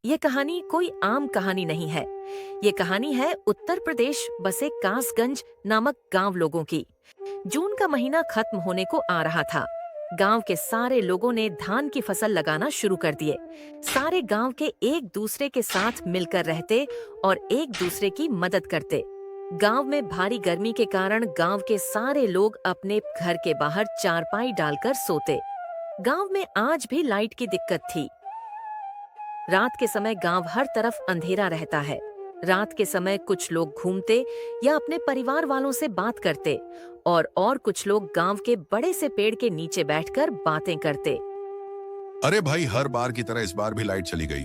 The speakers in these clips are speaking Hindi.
ये कहानी कोई आम कहानी नहीं है। ये कहानी है उत्तर प्रदेश बसे कासगंज नामक गांव लोगों की। जून का महीना खत्म होने को आ रहा था। गांव के सारे लोगों ने धान की फसल लगाना शुरू कर दिए। सारे गांव के एक दूसरे के साथ मिलकर रहते और एक दूसरे की मदद करते। गांव में भारी गर्मी के कारण गांव के सारे लोग अपने घर के बाहर चारपाई डालकर सोते। गांव में आज भी लाइट की दिक्कत थी। रात के समय गांव हर तरफ अंधेरा रहता है। रात के समय कुछ लोग घूमते या अपने परिवार वालों से बात करते और कुछ लोग गांव के बड़े से पेड़ के नीचे बैठकर बातें करते। अरे भाई, हर बार की तरह इस बार भी लाइट चली गई।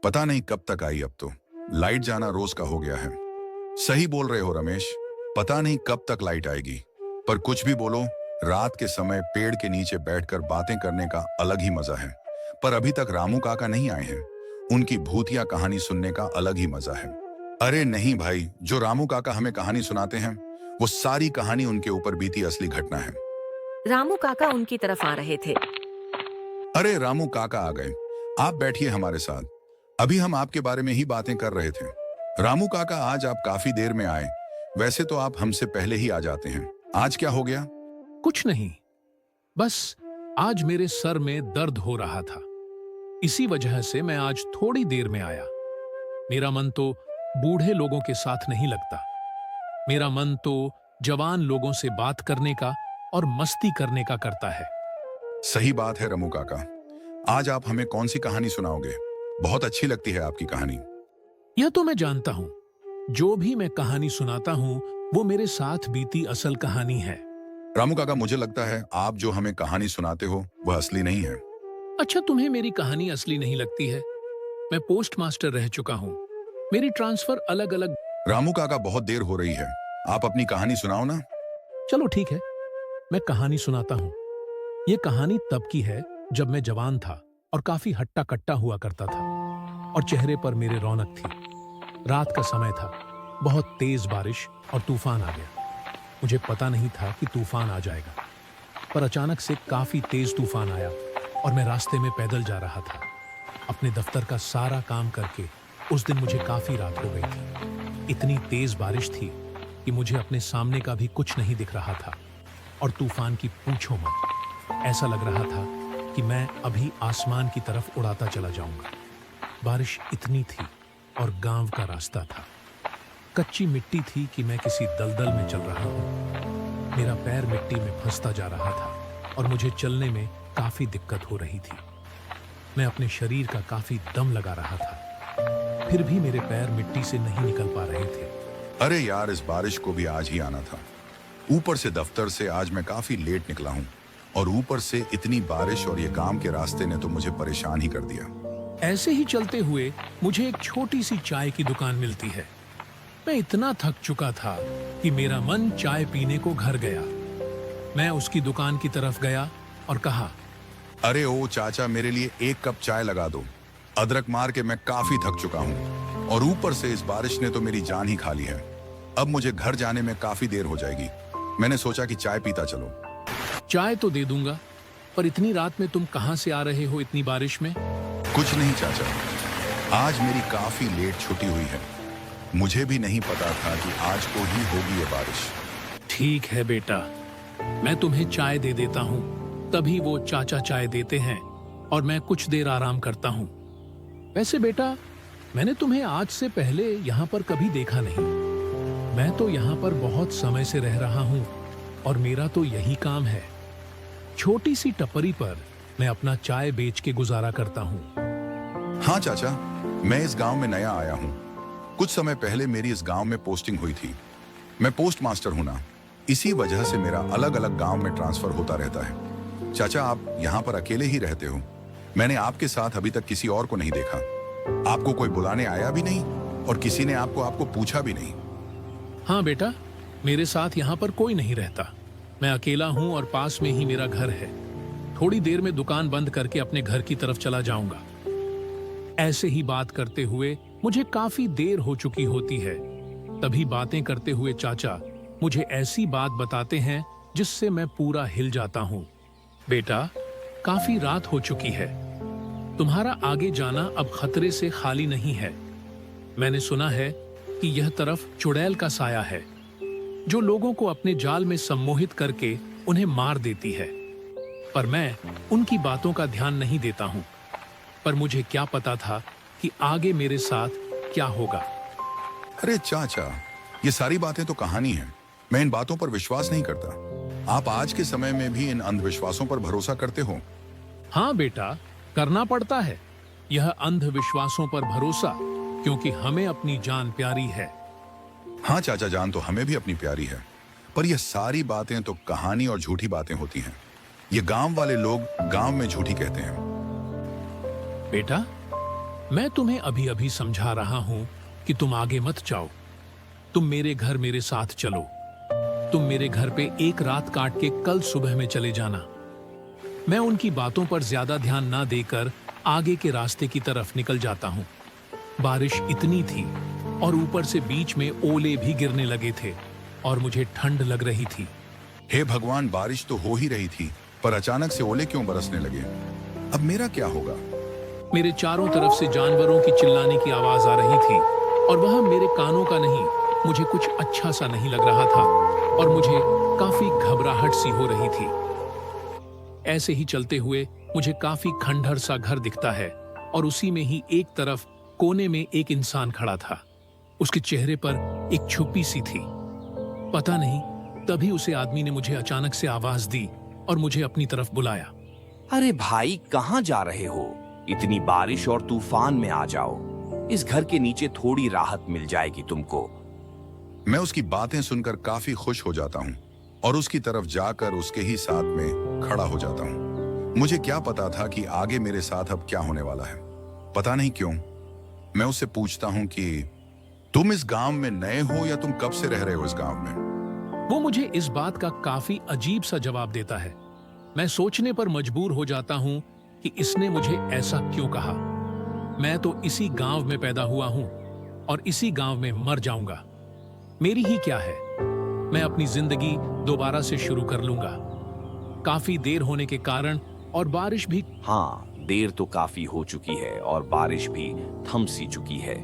पता नहीं कब तक आई। अब तो लाइट जाना रोज का हो गया है। सही बोल रहे हो रमेश, पता नहीं कब तक लाइट आएगी। पर कुछ भी बोलो, रात के समय पेड़ के नीचे बैठकर बातें करने का अलग ही मजा है। पर अभी तक रामू काका नहीं आए हैं। उनकी भूतिया कहानी सुनने का अलग ही मजा है। अरे नहीं भाई, जो रामू काका हमें कहानी सुनाते हैं वो सारी कहानी उनके ऊपर बीती असली घटना है। रामू काका उनकी तरफ आ रहे थे। अरे रामू काका आ गए, आप बैठिए हमारे साथ। अभी हम आपके बारे में ही बातें कर रहे थे। रामू काका, आज आप काफी देर में आए। वैसे तो आप हमसे पहले ही आ जाते हैं। आज क्या हो गया? कुछ नहीं, बस आज मेरे सर में दर्द हो रहा था। इसी वजह से मैं आज थोड़ी देर में आया। मेरा मन तो बूढ़े लोगों के साथ नहीं लगता। मेरा मन तो जवान लोगों से बात करने का और मस्ती करने का करता है। सही बात है रामू काका। आज आप हमें कौन सी कहानी सुनाओगे? बहुत अच्छी लगती है आपकी कहानी। यह तो मैं जानता हूं, जो भी मैं कहानी सुनाता हूं वो मेरे साथ बीती असल कहानी है। रामू काका, मुझे लगता है आप जो हमें कहानी सुनाते हो वह असली नहीं है। अच्छा, तुम्हें मेरी कहानी असली नहीं लगती है? मैं पोस्ट मास्टर रह चुका हूं। मेरी ट्रांसफर अलग अलग। रामू काका, बहुत देर हो रही है, आप अपनी कहानी सुनाओ ना। चलो ठीक है, मैं कहानी सुनाता हूं। ये कहानी तब की है जब मैं जवान था और काफी हट्टा कट्टा हुआ करता था और चेहरे पर मेरे रौनक थी। रात का समय था, बहुत तेज बारिश और तूफान आ गया। मुझे पता नहीं था कि तूफान आ जाएगा, पर अचानक से काफी तेज तूफान आया और मैं रास्ते में पैदल जा रहा था। अपने दफ्तर का सारा काम करके उस दिन मुझे काफी रात हो गई थी। इतनी तेज बारिश थी कि मुझे अपने सामने का भी कुछ नहीं दिख रहा था और तूफान की पूछो मत। ऐसा लग रहा था कि मैं अभी आसमान की तरफ उड़ाता चला जाऊंगा। बारिश इतनी थी और गांव का रास्ता था। कच्ची मिट्टी थी कि मैं किसी दलदल में चल रहा हूं। मेरा पैर मिट्टी में फंसता जा रहा था और मुझे चलने में काफी दिक्कत हो रही थी। मैं अपने शरीर का काफी दम लगा रहा था, फिर भी मेरे पैर मिट्टी से नहीं निकल पा रहे थे। अरे यार, इस बारिश को भी आज ही आना था। ऊपर से दफ्तर से आज मैं काफी लेट निकला हूँ और ऊपर से इतनी बारिश और ये काम के रास्ते ने तो मुझे परेशान ही कर दिया। ऐसे ही चलते हुए मुझे एक छोटी सी चाय की दुकान मिलती है। मैं इतना थक चुका था कि मेरा मन चाय पीने को घर गया। मैं उसकी दुकान की तरफ गया और कहा, अरे ओ चाचा, मेरे लिए एक कप चाय लगा दो। अदरक मार के मैं काफी थक चुका हूँ और ऊपर से इस बारिश ने तो मेरी जान ही खा ली है। अब मुझे घर जाने में काफी देर हो जाएगी। मैंने सोचा कि चाय पीता चलो। चाय तो दे दूंगा, पर इतनी रात में तुम कहां से आ रहे हो इतनी बारिश में? कुछ नहीं चाचा, आज मेरी काफी लेट छुट्टी हुई है। मुझे भी नहीं पता था कि आज को ही होगी ये बारिश। ठीक है बेटा, मैं तुम्हें चाय दे देता हूँ। तभी वो चाचा चाय देते हैं और मैं कुछ देर आराम करता हूँ। वैसे बेटा, मैंने तुम्हें आज से पहले यहाँ पर कभी देखा नहीं। मैं तो यहाँ पर बहुत समय से रह रहा हूँ और मेरा तो यही काम है। छोटी सी टपरी पर मैं अपना चाय बेच के गुजारा करता हूँ। हाँ चाचा, मैं इस गांव में नया आया हूँ। कुछ समय पहले मेरी इस गांव में पोस्टिंग हुई थी। मैं पोस्ट मास्टर हूं ना, इसी वजह से मेरा अलग अलग गांव में ट्रांसफर होता रहता है। चाचा, आप यहाँ पर अकेले ही रहते हो? मैंने आपके साथ अभी तक किसी और को नहीं देखा। आपको कोई बुलाने आया भी नहीं और किसी ने आपको पूछा भी नहीं। हाँ बेटा, मेरे साथ यहाँ पर कोई नहीं रहता। मैं अकेला हूँ और पास में ही मेरा घर है। थोड़ी देर में दुकान बंद करके अपने घर की तरफ चला जाऊंगा। ऐसे ही बात करते हुए मुझे काफी देर हो चुकी होती है। तभी बातें करते हुए चाचा मुझे ऐसी बात बताते हैं जिससे मैं पूरा हिल जाता हूँ। बेटा, काफी रात हो चुकी है। तुम्हारा आगे जाना अब खतरे से खाली नहीं है। मैंने सुना है कि यह तरफ चुड़ैल का साया है, जो लोगों को अपने जाल में सम्मोहित करके उन्हें मार देती है। पर मैं उनकी बातों का ध्यान नहीं देता हूं। पर मुझे क्या पता था कि आगे मेरे साथ क्या होगा। अरे चाचा, ये सारी बातें तो कहानी है। मैं इन बातों पर विश्वास नहीं करता। आप आज के समय में भी इन अंधविश्वासों पर भरोसा करते हो? हाँ बेटा, करना पड़ता है यह अंधविश्वासों पर भरोसा, क्योंकि हमें अपनी जान प्यारी है। हाँ चाचा, जान तो हमें भी अपनी प्यारी है, पर ये सारी बातें तो कहानी और झूठी बातें होती हैं। ये गांव वाले लोग गांव में झूठी कहते हैं। बेटा, मैं तुम्हें अभी अभी समझा रहा हूं कि तुम आगे मत जाओ। तुम मेरे घर मेरे साथ चलो। तुम मेरे घर पे एक रात काट के कल सुबह में चले जाना। मैं उनकी बातों पर ज्यादा ध्यान ना देकर आगे के रास्ते की तरफ निकल जाता हूं। बारिश इतनी थी और ऊपर से बीच में ओले भी गिरने लगे थे और मुझे ठंड लग रही थी। हे भगवान, बारिश तो हो ही रही थी, पर अचानक से ओले क्यों बरसने लगे? अब मेरा क्या होगा? मेरे चारों तरफ से जानवरों की चिल्लाने की आवाज आ रही थी और वह मेरे कानों का नहीं, मुझे कुछ अच्छा सा नहीं लग रहा था और मुझे काफी घबराहट सी हो रही थी। ऐसे ही चलते हुए मुझे काफी खंडहर सा घर दिखता है और उसी में ही एक तरफ कोने में एक इंसान खड़ा था। उसके चेहरे पर एक छुपी सी थी। पता नहीं, तभी उसे आदमी ने मुझे अचानक से आवाज दी और मुझे अपनी तरफ बुलाया। अरे भाई, कहाँ जा रहे हो? इतनी बारिश और तूफान में आ जाओ। इस घर के नीचे थोड़ी राहत मिल जाएगी तुमको। मैं उसकी बातें सुनकर काफी खुश हो जाता हूँ और उसकी तरफ जाकर उसके ही साथ में खड़ा हो जाता हूँ। मुझे क्या पता था कि आगे मेरे साथ अब क्या होने वाला है। पता नहीं क्यों मैं उससे पूछता हूँ कि तुम इस गांव में नए हो या तुम कब से रह रहे हो इस गांव में? वो मुझे इस बात का काफी अजीब सा जवाब देता है। मैं सोचने पर मजबूर हो जाता हूँ कि इसने मुझे ऐसा क्यों कहा। मैं तो इसी गांव में पैदा हुआ हूं और इसी गांव में मर जाऊंगा। मेरी ही क्या है, मैं अपनी जिंदगी दोबारा से शुरू कर लूंगा। काफी देर होने के कारण और बारिश भी। हाँ, देर तो काफी हो चुकी है और बारिश भी थम सी चुकी है।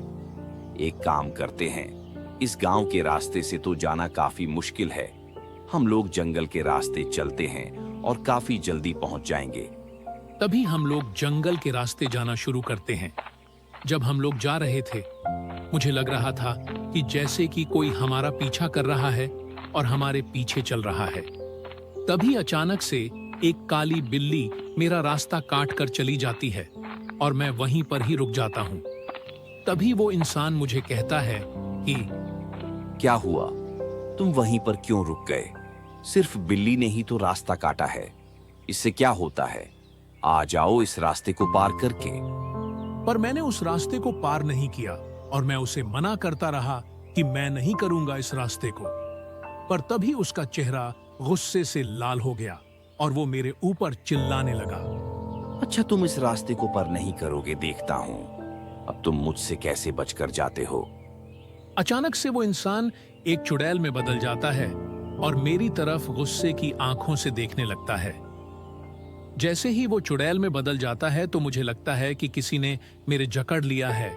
एक काम करते हैं, इस गांव के रास्ते से तो जाना काफी मुश्किल है। हम लोग जंगल के रास्ते चलते हैं और काफी जल्दी पहुंच जाएंगे। तभी हम लोग जंगल के रास्ते जाना शुरू करते हैं। जब हम लोग जा रहे थे, मुझे लग रहा था कि जैसे कि कोई हमारा पीछा कर रहा है और हमारे पीछे चल रहा है। तभी अचानक से एक काली बिल्ली मेरा रास्ता काट कर चली जाती है और मैं वहीं पर ही रुक जाता हूँ। तभी वो इंसान मुझे कहता है कि क्या हुआ? तुम वहीं पर क्यों रुक गए? सिर्फ बिल्ली ने ही तो रास्ता काटा है, इससे क्या होता है? आ जाओ इस रास्ते को पार करके। पर मैंने उस रास्ते को पार नहीं किया और मैं उसे मना करता रहा कि मैं नहीं करूंगा इस रास्ते को। पर तभी उसका चेहरा गुस्से से लाल हो गया और वो मेरे ऊपर चिल्लाने लगा। अच्छा, तुम इस रास्ते को पार नहीं करोगे, देखता हूँ अब तुम मुझसे कैसे बचकर जाते हो। अचानक से वो इंसान एक चुड़ैल में बदल जाता है और मेरी तरफ गुस्से की आंखों से देखने लगता है। जैसे ही वो चुड़ैल में बदल जाता है तो मुझे लगता है कि किसी ने मेरे जकड़ लिया है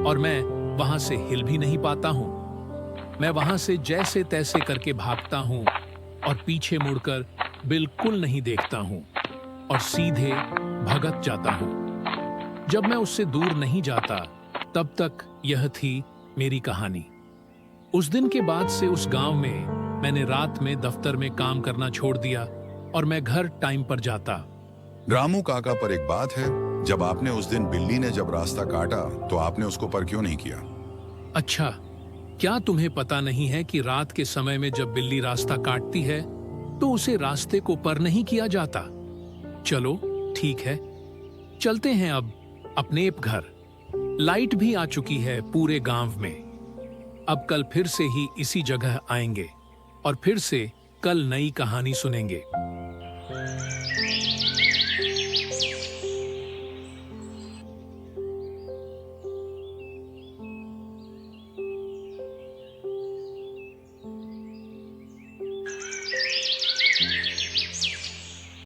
और मैं वहां से हिल भी नहीं पाता हूं। मैं वहां से जैसे तैसे करके भागता हूं और पीछे मुड़कर बिल्कुल नहीं देखता हूं और सीधे भगत जाता हूं। जब मैं उससे दूर नहीं जाता, तब तक यह थी मेरी कहानी। उस दिन के बाद से उस गांव में मैंने रात में दफ्तर में काम करना छोड़ दिया और मैं घर टाइम पर जाता। रामू काका, पर एक बात है, जब आपने उस दिन बिल्ली ने जब रास्ता काटा तो आपने उसको पर क्यों नहीं किया? अच्छा, क्या तुम्हें पता नहीं है कि रात के समय में जब बिल्ली रास्ता काटती है तो उसे रास्ते को पर नहीं किया जाता? चलो ठीक है, चलते हैं अब अपने घर। लाइट भी आ चुकी है पूरे गांव में। अब कल फिर से ही इसी जगह आएंगे और फिर से कल नई कहानी सुनेंगे।